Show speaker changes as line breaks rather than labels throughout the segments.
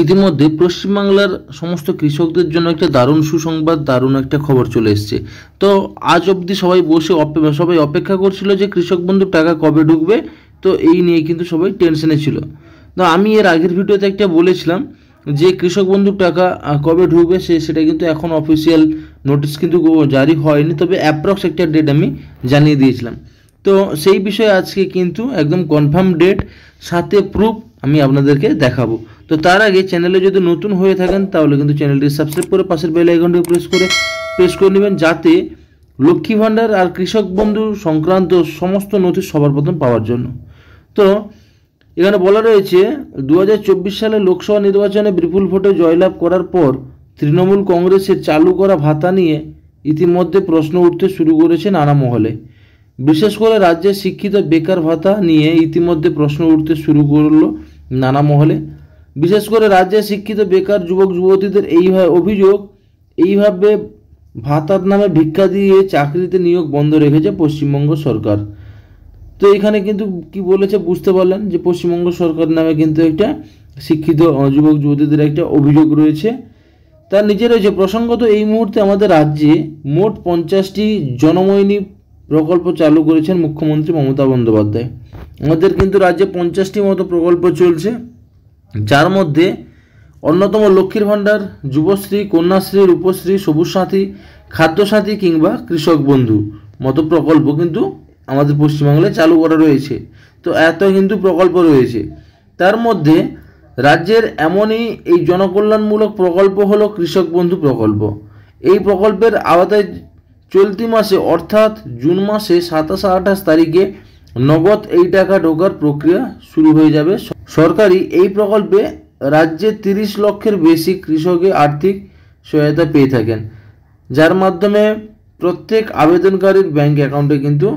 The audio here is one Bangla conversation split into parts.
ইতিমধ্যে পশ্চিমবাংলার সমস্ত কৃষকদের জন্য একটা দারুণ সুসংবাদ, দারুণ একটা খবর চলে এসেছে। তো আজ অবধি সবাই বসে সবাই অপেক্ষা করছিল যে কৃষক বন্ধুর টাকা কবে ঢুকবে। তো এই নিয়ে কিন্তু সবাই টেনশনে ছিল। তো আমি এর আগের ভিডিওতে একটা বলেছিলাম যে কৃষক বন্ধুর টাকা কবে ঢুকবে সেটা কিন্তু এখন অফিসিয়াল নোটিশ কিন্তু জারি হয়নি, তবে অ্যাপ্রক্স একটা ডেট আমি জানিয়ে দিয়েছিলাম। তো সেই বিষয়ে আজকে কিন্তু একদম কনফার্ম ডেট সাথে প্রুফ আমি আপনাদেরকে দেখাবো। তো তার আগে চ্যানেলে যদি নতুন হয়ে থাকেন তাহলে কিন্তু চ্যানেলটি সাবস্ক্রাইব করে পাশের বেল আইকনটি প্রেস করে নেবেন, যাতে লক্ষ্মী ভাণ্ডার আর কৃষক বন্ধু সংক্রান্ত সমস্ত নোটিশ সবার প্রথম পাওয়ার জন্য। তো এখানে বলা রয়েছে 2024 সালে লোকসভা নির্বাচনে বিপুল ভোটে জয়লাভ করার পর তৃণমূল কংগ্রেসের চালু করা ভাতা নিয়ে ইতিমধ্যে প্রশ্ন উঠতে শুরু করেছে নানা মহলে। বিশেষ করে রাজ্যের শিক্ষিত বেকার ভাতা নিয়ে ইতিমধ্যে প্রশ্ন উঠতে শুরু করলো নানা মহলে। বিশেষ করে রাজ্যের শিক্ষিত বেকার যুবক যুবতীদের এইভাবে ভাতার নামে ভিক্ষা দিয়ে চাকরিতে নিয়োগ বন্ধ রেখেছে পশ্চিমবঙ্গ সরকার। তো এখানে কিন্তু কি বলেছে বুঝতে পারলেন যে পশ্চিমবঙ্গ সরকার নামে কিন্তু একটা শিক্ষিত যুবক যুবতীদের একটা অভিযোগ রয়েছে। তার নিচে রয়েছে প্রসঙ্গত এই মুহূর্তে আমাদের রাজ্যে মোট 50টি জনময়নী প্রকল্প চালু করেছেন মুখ্যমন্ত্রী মমতা বন্দ্যোপাধ্যায়। আমাদের কিন্তু রাজ্যে 50টি মতো প্রকল্প চলছে, যার মধ্যে অন্যতম লক্ষ্মীর ভাণ্ডার, যুবশ্রী, কন্যাশ্রী, রূপশ্রী, সবুজ সাথী, খাদ্যসাথী কিংবা কৃষক বন্ধু মতো প্রকল্প কিন্তু আমাদের পশ্চিমবাংলায় চালু করা রয়েছে। তো এত কিন্তু প্রকল্প রয়েছে, তার মধ্যে রাজ্যের এমনই এই জনকল্যাণমূলক প্রকল্প হলো কৃষক বন্ধু প্রকল্প। এই প্রকল্পের আওতায় চলতি মাসে অর্থাৎ জুন মাসে 27-28 তারিখে নগদ এই টাকা ঢোকার প্রক্রিয়া শুরু হয়ে যাবে। সরকারি এই প্রকল্পে রাজ্যে 30 লক্ষের বেশি কৃষকে আর্থিক সহায়তা পেয়ে থাকেন, যার মাধ্যমে প্রত্যেক আবেদনকারীর ব্যাংক অ্যাকাউন্টে কিন্তু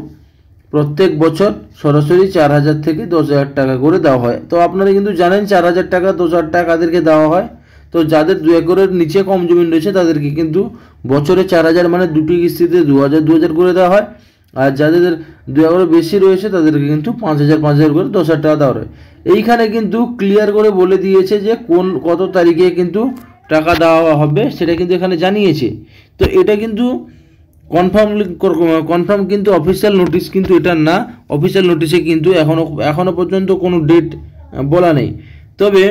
প্রত্যেক বছর সরাসরি 4,000 থেকে 10,000 টাকা করে দেওয়া হয়। তো আপনারা কিন্তু জানেন 4,000 টাকা 10,000 টাকা কাদেরকে দেওয়া হয়। তো যাদের 2 একরের নিচে কম জমি রয়েছে তাদেরকে কিন্তু বছরে 4,000 মানে দুটি কিস্তিতে 2,000 করে দেওয়া হয়। আর যাদের 2 একরের বেশি রয়েছে তাদেরকে কিন্তু 5,000 করে 10,000 টাকা দেওয়া হয়। এইখানে কিন্তু ক্লিয়ার করে বলে দিয়েছে যে কত তারিখে কিন্তু টাকা দেওয়া হবে, সেটা কিন্তু এখানে জানিয়েছে। তো এটা কিন্তু কনফার্ম কিন্তু অফিসিয়াল নোটিশ কিন্তু এটা না। অফিসিয়াল নোটিশে কিন্তু এখনো পর্যন্ত কোনো ডেট বলা নেই। তবে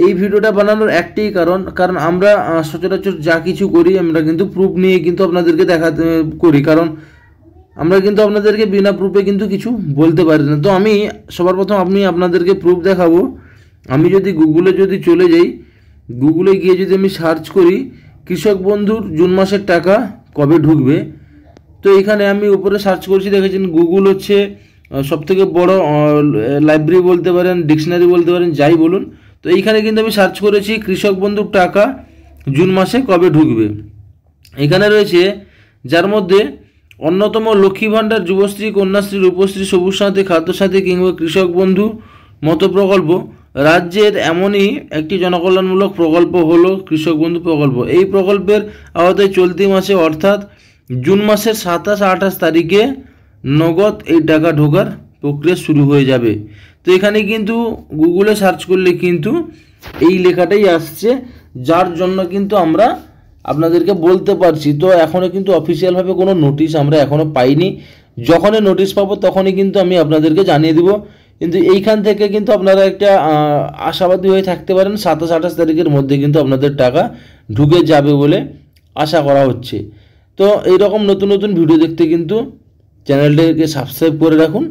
এই ভিডিওটা বানানোর একটাই কারণ আমরা সচরাচর যা কিছু করি আমরা কিন্তু প্রুফ নিয়ে কিন্তু আপনাদেরকে দেখাতে করি, কারণ আমরা কিন্তু আপনাদেরকে বিনা প্রুফে কিন্তু কিছু বলতে পারি না। তো আমি সবার প্রথম আপনাদেরকে প্রুফ দেখাবো। আমি যদি গুগলে চলে যাই, গুগলে গিয়ে যদি আমি সার্চ করি কৃষক বন্ধুর জুন মাসের টাকা কবে ঢুকবে, তো এখানে আমি উপরে সার্চ করছি, দেখেছেন গুগল হচ্ছে সবথেকে বড় লাইব্রেরি বলতে পারেন, ডিকশনারি বলতে পারেন, যাই বলুন। তো এইখানে কিন্তু আমি সার্চ করেছি কৃষক বন্ধুর টাকা জুন মাসে কবে ঢুকবে। এখানে রয়েছে যার মধ্যে অন্যতম লক্ষ্মী ভাণ্ডার, যুবশ্রী, কন্যাশ্রী, রূপশ্রী, সবুজ সাথী, খাদ্যসাথী কিংবা কৃষক বন্ধু মতো প্রকল্প। রাজ্যের এমনই একটি জনকল্যাণমূলক প্রকল্প হলো কৃষক বন্ধু প্রকল্প। এই প্রকল্পের আওতায় চলতি মাসে অর্থাৎ জুন মাসের 27-28 তারিখে নগদ এই টাকা ঢোকার প্রক্রিয়া শুরু হয়ে যাবে। তো এখানে কিন্তু গুগলে সার্চ করলে কিন্তু এই লেখাটাই আসছে, যার জন্য কিন্তু আমরা আপনাদেরকে বলতে পারছি। তো এখনও কিন্তু অফিসিয়ালভাবে কোনো নোটিশ আমরা এখনও পাইনি। যখনই নোটিশ পাবো তখনই কিন্তু আমি আপনাদেরকে জানিয়ে দিব। কিন্তু এইখান থেকে কিন্তু আপনারা একটা আশাবাদী হয়ে থাকতে পারেন, 27-28 তারিখের মধ্যে কিন্তু আপনাদের টাকা ঢুকে যাবে বলে আশা করা হচ্ছে। তো এইরকম নতুন নতুন ভিডিও দেখতে কিন্তু চ্যানেলটাকে সাবস্ক্রাইব করে রাখুন।